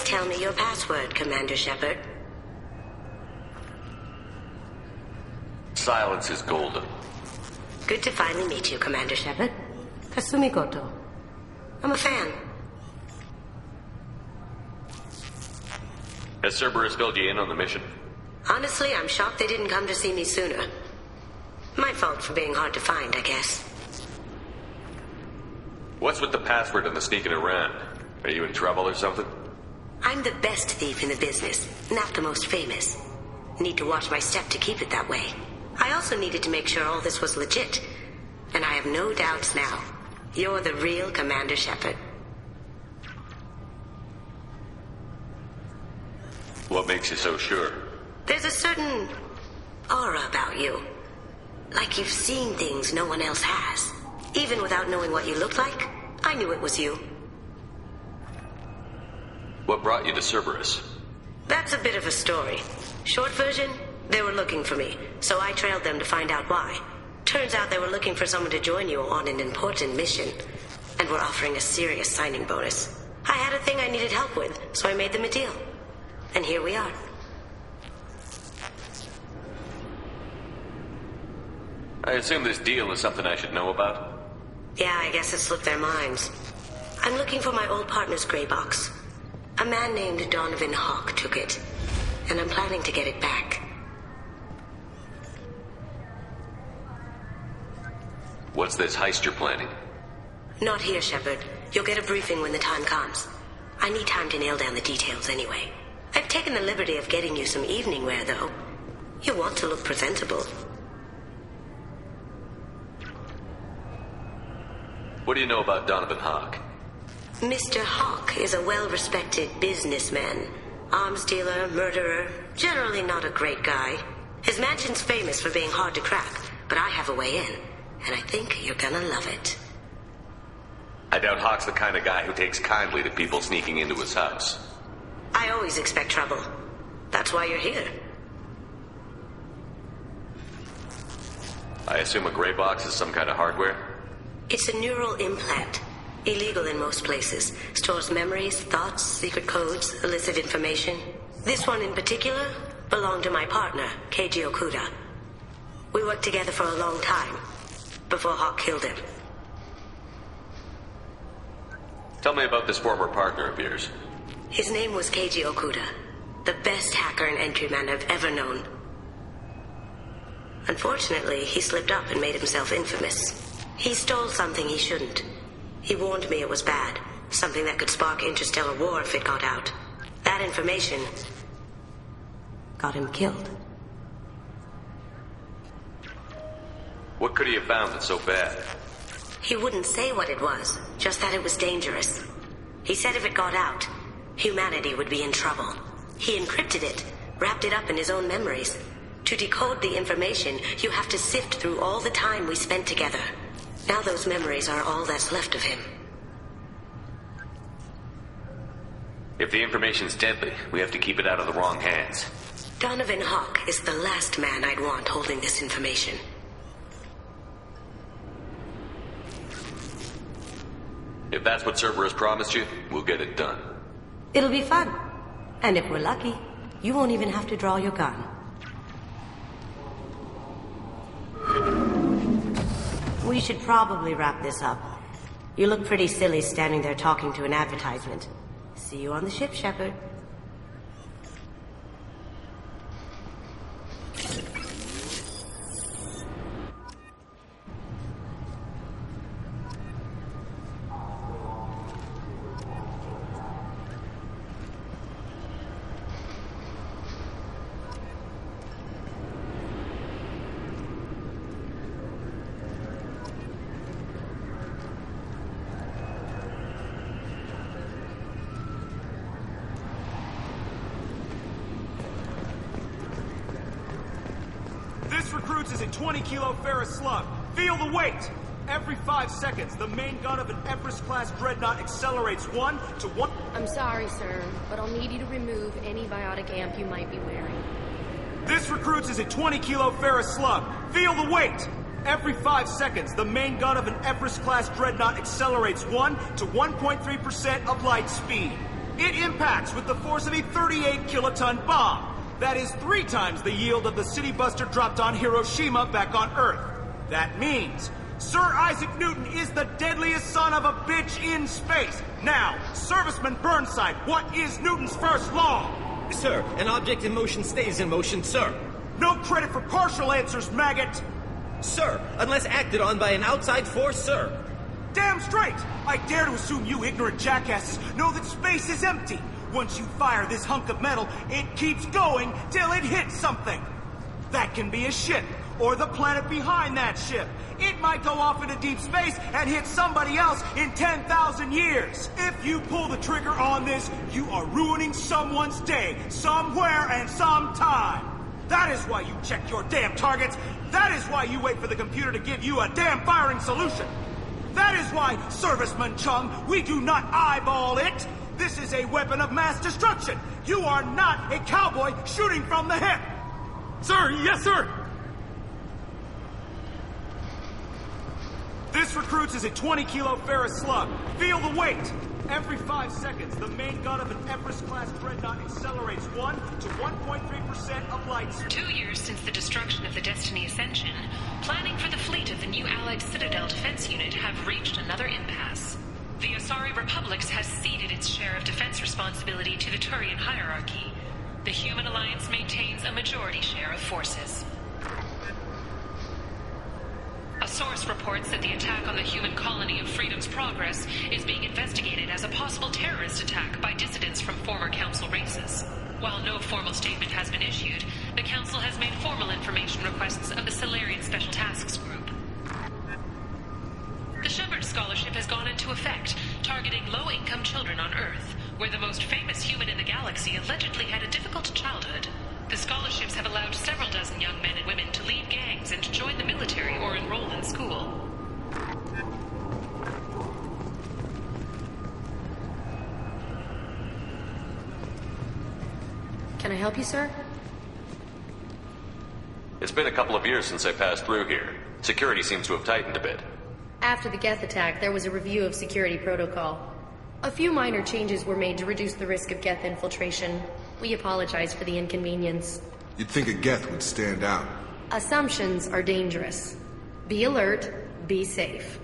tell me your password, Commander Shepard. Silence is golden. Good to finally meet you, Commander Shepard. Kasumi Goto. I'm a fan. Has Cerberus filled you in on the mission? Honestly, I'm shocked they didn't come to see me sooner. My fault for being hard to find, I guess. What's with the password and the sneaking around? Are you in trouble or something? I'm the best thief in the business, not the most famous. Need to watch my step to keep it that way. I also needed to make sure all this was legit. And I have no doubts now. You're the real Commander Shepard. What makes you so sure? There's a certain aura about you. Like you've seen things no one else has. Even without knowing what you looked like, I knew it was you. What brought you to Cerberus? That's a bit of a story. Short version, they were looking for me, so I trailed them to find out why. Turns out they were looking for someone to join you on an important mission, and were offering a serious signing bonus. I had a thing I needed help with, so I made them a deal. And here we are. I assume this deal is something I should know about? Yeah, I guess it slipped their minds. I'm looking for my old partner's gray box. A man named Donovan Hawk took it, and I'm planning to get it back. What's this heist you're planning? Not here, Shepard. You'll get a briefing when the time comes. I need time to nail down the details anyway. I've taken the liberty of getting you some evening wear, though. You want to look presentable. What do you know about Donovan Hawk? Mr. Hawk is a well-respected businessman. Arms dealer, murderer, generally not a great guy. His mansion's famous for being hard to crack, but I have a way in, and I think you're gonna love it. I doubt Hawk's the kind of guy who takes kindly to people sneaking into his house. I always expect trouble. That's why you're here. I assume a gray box is some kind of hardware? It's a neural implant. Illegal in most places. Stores memories, thoughts, secret codes, illicit information. This one in particular belonged to my partner, Keiji Okuda. We worked together for a long time, before Hawk killed him. Tell me about this former partner of yours. His name was Keiji Okuda, the best hacker and entryman I've ever known. Unfortunately, he slipped up and made himself infamous. He stole something he shouldn't. He warned me it was bad, something that could spark interstellar war if it got out. That information got him killed. What could he have found that's so bad? He wouldn't say what it was, just that it was dangerous. He said if it got out, humanity would be in trouble. He encrypted it, wrapped it up in his own memories. To decode the information, you have to sift through all the time we spent together. Now those memories are all that's left of him. If the information's deadly, we have to keep it out of the wrong hands. Donovan Hawk is the last man I'd want holding this information. If that's what Cerberus promised you, we'll get it done. It'll be fun. And if we're lucky, you won't even have to draw your gun. We should probably wrap this up. You look pretty silly standing there talking to an advertisement. See you on the ship, Shepard. Is a 20-kilo ferrous slug. Feel the weight! Every 5 seconds, the main gun of an Everest-class dreadnought accelerates 1 to 1... I'm sorry, sir, but I'll need you to remove any biotic amp you might be wearing. This recruits is a 20-kilo ferrous slug. Feel the weight! Every 5 seconds, the main gun of an Everest-class dreadnought accelerates 1 to 1.3% of light speed. It impacts with the force of a 38-kiloton bomb. That is 3 times the yield of the city buster dropped on Hiroshima back on Earth. That means Sir Isaac Newton is the deadliest son of a bitch in space. Now, Serviceman Burnside, what is Newton's first law? Sir, an object in motion stays in motion, sir. No credit for partial answers, maggot! Sir, unless acted on by an outside force, sir. Damn straight! I dare to assume you ignorant jackasses know that space is empty. Once you fire this hunk of metal, it keeps going till it hits something. That can be a ship, or the planet behind that ship. It might go off into deep space and hit somebody else in 10,000 years. If you pull the trigger on this, you are ruining someone's day, somewhere and sometime. That is why you check your damn targets. That is why you wait for the computer to give you a damn firing solution. That is why, Serviceman Chung, we do not eyeball it. This is a weapon of mass destruction. You are not a cowboy shooting from the hip. Sir, yes, sir. This recruits is a 20-kilo ferrous slug. Feel the weight. Every 5 seconds, the main gun of an Everest-class dreadnought accelerates 1 to 1.3% of light speed. 2 years since the destruction of the Destiny Ascension, planning for the fleet of the new Allied Citadel Defense Unit have reached another impasse. The Asari Republics has ceded its share of defense responsibility to the Turian hierarchy. The Human Alliance maintains a majority share of forces. A source reports that the attack on the human colony of Freedom's Progress is being investigated as a possible terrorist attack by dissidents from former Council races. While no formal statement has been issued, the Council has made formal information requests of the Solarian Special Tasks Group. The Shepard Scholarship has gone into effect, targeting low-income children on Earth, where the most famous human in the galaxy allegedly had a difficult childhood. The scholarships have allowed several dozen young men and women to leave gangs and to join the military or enroll in school. Can I help you, sir? It's been a couple of years since I passed through here. Security seems to have tightened a bit. After the Geth attack, there was a review of security protocol. A few minor changes were made to reduce the risk of Geth infiltration. We apologize for the inconvenience. You'd think a Geth would stand out. Assumptions are dangerous. Be alert, be safe.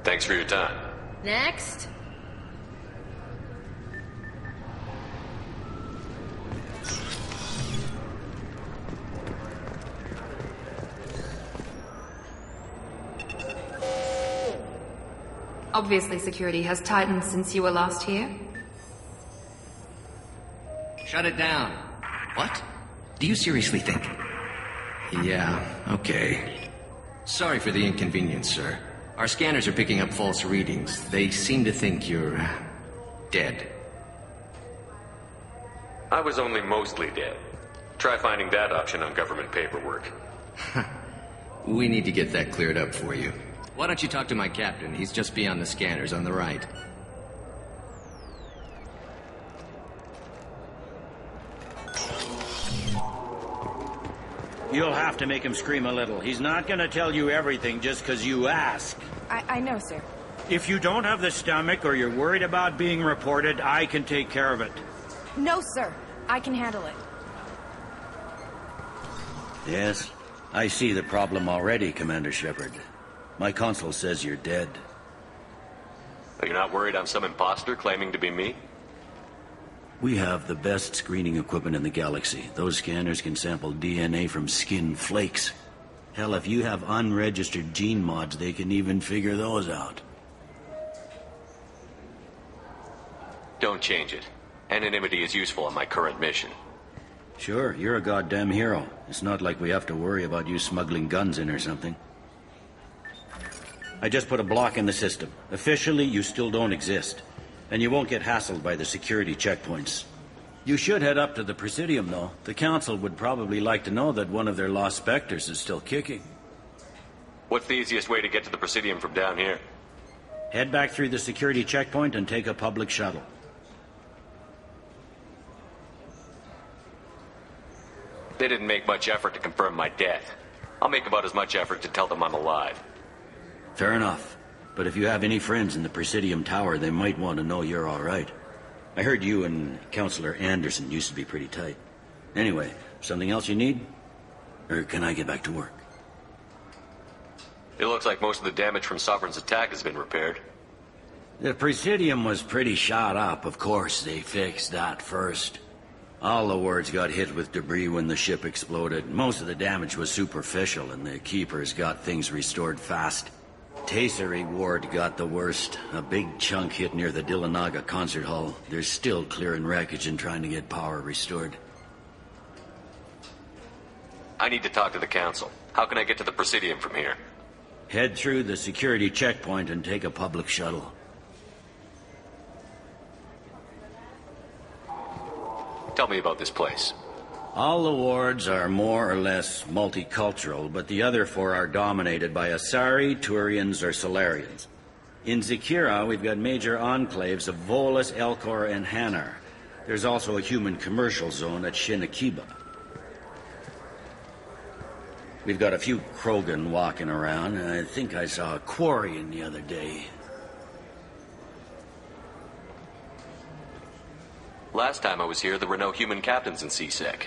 Thanks for your time. Next. Obviously, security has tightened since you were last here. Shut it down. What? Do you seriously think? Yeah, okay. Sorry for the inconvenience, sir. Our scanners are picking up false readings. They seem to think you're dead. I was only mostly dead. Try finding that option on government paperwork. We need to get that cleared up for you. Why don't you talk to my captain? He's just beyond the scanners on the right. You'll have to make him scream a little. He's not gonna tell you everything just because you ask. I know, sir. If you don't have the stomach or you're worried about being reported, I can take care of it. No, sir. I can handle it. Yes, I see the problem already, Commander Shepard. My console says you're dead. Are you not worried I'm some imposter claiming to be me? We have the best screening equipment in the galaxy. Those scanners can sample DNA from skin flakes. Hell, if you have unregistered gene mods, they can even figure those out. Don't change it. Anonymity is useful on my current mission. Sure, you're a goddamn hero. It's not like we have to worry about you smuggling guns in or something. I just put a block in the system. Officially, you still don't exist. And you won't get hassled by the security checkpoints. You should head up to the Presidium, though. The Council would probably like to know that one of their lost specters is still kicking. What's the easiest way to get to the Presidium from down here? Head back through the security checkpoint and take a public shuttle. They didn't make much effort to confirm my death. I'll make about as much effort to tell them I'm alive. Fair enough. But if you have any friends in the Presidium Tower, they might want to know you're all right. I heard you and Counselor Anderson used to be pretty tight. Anyway, something else you need? Or can I get back to work? It looks like most of the damage from Sovereign's attack has been repaired. The Presidium was pretty shot up. Of course, they fixed that first. All the wards got hit with debris when the ship exploded. Most of the damage was superficial, and the Keepers got things restored fast. Tasery Ward got the worst. A big chunk hit near the Dillanaga concert hall. They're still clearing wreckage and trying to get power restored. I need to talk to the Council. How can I get to the Presidium from here? Head through the security checkpoint and take a public shuttle. Tell me about this place. All the wards are more or less multicultural, but the other four are dominated by Asari, Turians, or Solarians. In Zakira, we've got major enclaves of Volus, Elcor, and Hanar. There's also a human commercial zone at Shinakiba. We've got a few Krogan walking around, and I think I saw a Quarian the other day. Last time I was here, there were no human captains in CSEC.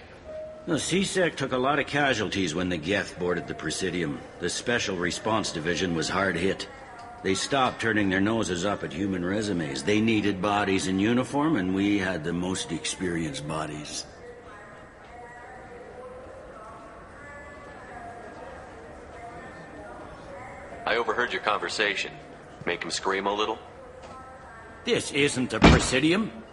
The CSEC took a lot of casualties when the Geth boarded the Presidium. The Special Response Division was hard hit. They stopped turning their noses up at human resumes. They needed bodies in uniform, and we had the most experienced bodies. I overheard your conversation. Make him scream a little? This isn't the Presidium.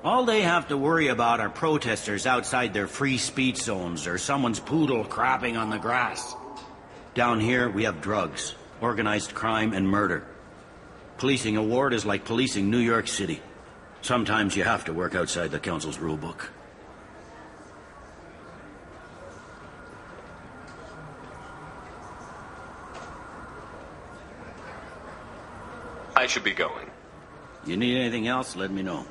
All they have to worry about are protesters outside their free speech zones or someone's poodle crapping on the grass. Down here, we have drugs, organized crime, and murder. Policing a ward is like policing New York City. Sometimes you have to work outside the Council's rulebook. I should be going. You need anything else, let me know.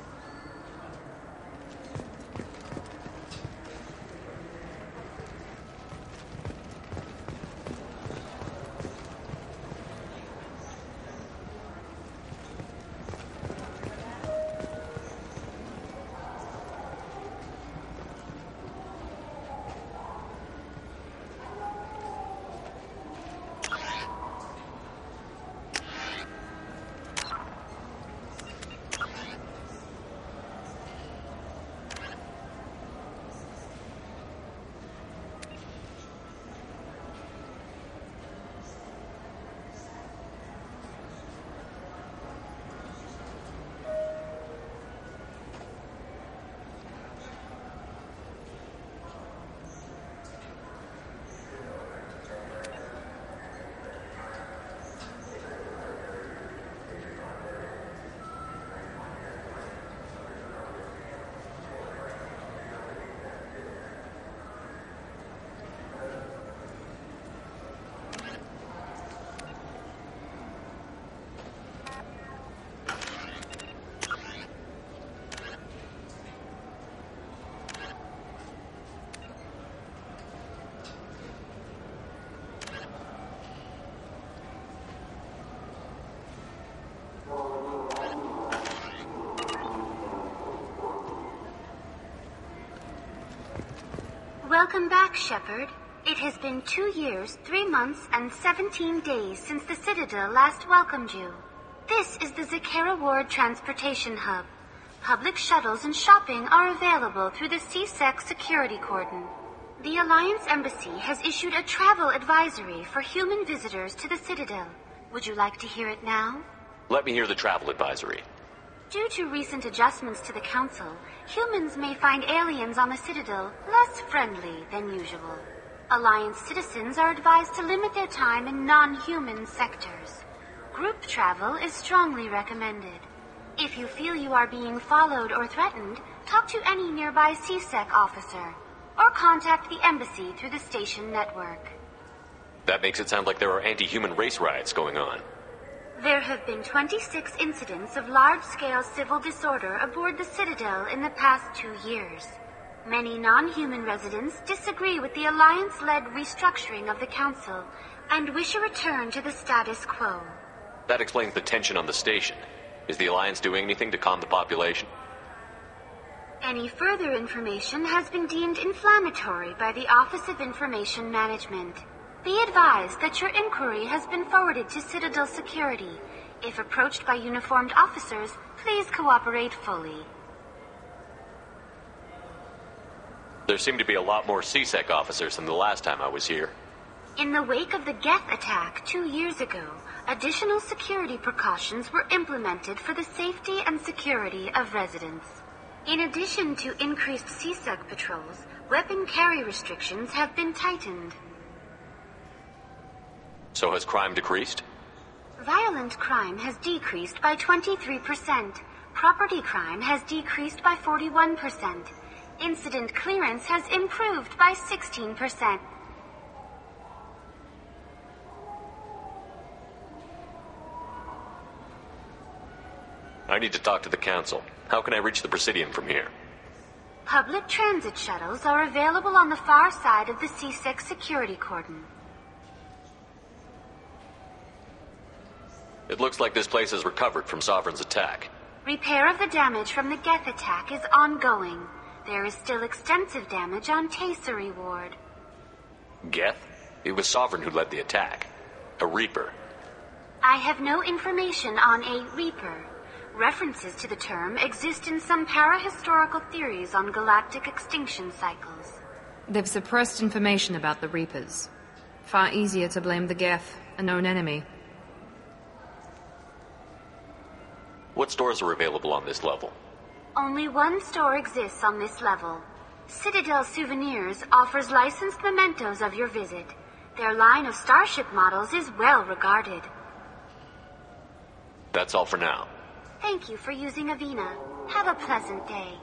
Welcome back, Shepard. It has been 2 years, 3 months, and 17 days since the Citadel last welcomed you. This is the Zakira Ward Transportation Hub. Public shuttles and shopping are available through the CSEC security cordon. The Alliance Embassy has issued a travel advisory for human visitors to the Citadel. Would you like to hear it now? Let me hear the travel advisory. Due to recent adjustments to the Council, humans may find aliens on the Citadel less friendly than usual. Alliance citizens are advised to limit their time in non-human sectors. Group travel is strongly recommended. If you feel you are being followed or threatened, talk to any nearby CSEC officer, or contact the embassy through the station network. That makes it sound like there are anti-human race riots going on. There have been 26 incidents of large-scale civil disorder aboard the Citadel in the past 2 years. Many non-human residents disagree with the Alliance-led restructuring of the Council and wish a return to the status quo. That explains the tension on the station. Is the Alliance doing anything to calm the population? Any further information has been deemed inflammatory by the Office of Information Management. Be advised that your inquiry has been forwarded to Citadel Security. If approached by uniformed officers, please cooperate fully. There seem to be a lot more CSEC officers than the last time I was here. In the wake of the Geth attack 2 years ago, additional security precautions were implemented for the safety and security of residents. In addition to increased CSEC patrols, weapon carry restrictions have been tightened. So has crime decreased? Violent crime has decreased by 23%. Property crime has decreased by 41%. Incident clearance has improved by 16%. I need to talk to the Council. How can I reach the Presidium from here? Public transit shuttles are available on the far side of the CSEC security cordon. It looks like this place has recovered from Sovereign's attack. Repair of the damage from the Geth attack is ongoing. There is still extensive damage on Tasery Ward. Geth? It was Sovereign who led the attack. A Reaper. I have no information on a Reaper. References to the term exist in some parahistorical theories on galactic extinction cycles. They've suppressed information about the Reapers. Far easier to blame the Geth, a known enemy. What stores are available on this level? Only one store exists on this level. Citadel Souvenirs offers licensed mementos of your visit. Their line of starship models is well regarded. That's all for now. Thank you for using Avina. Have a pleasant day.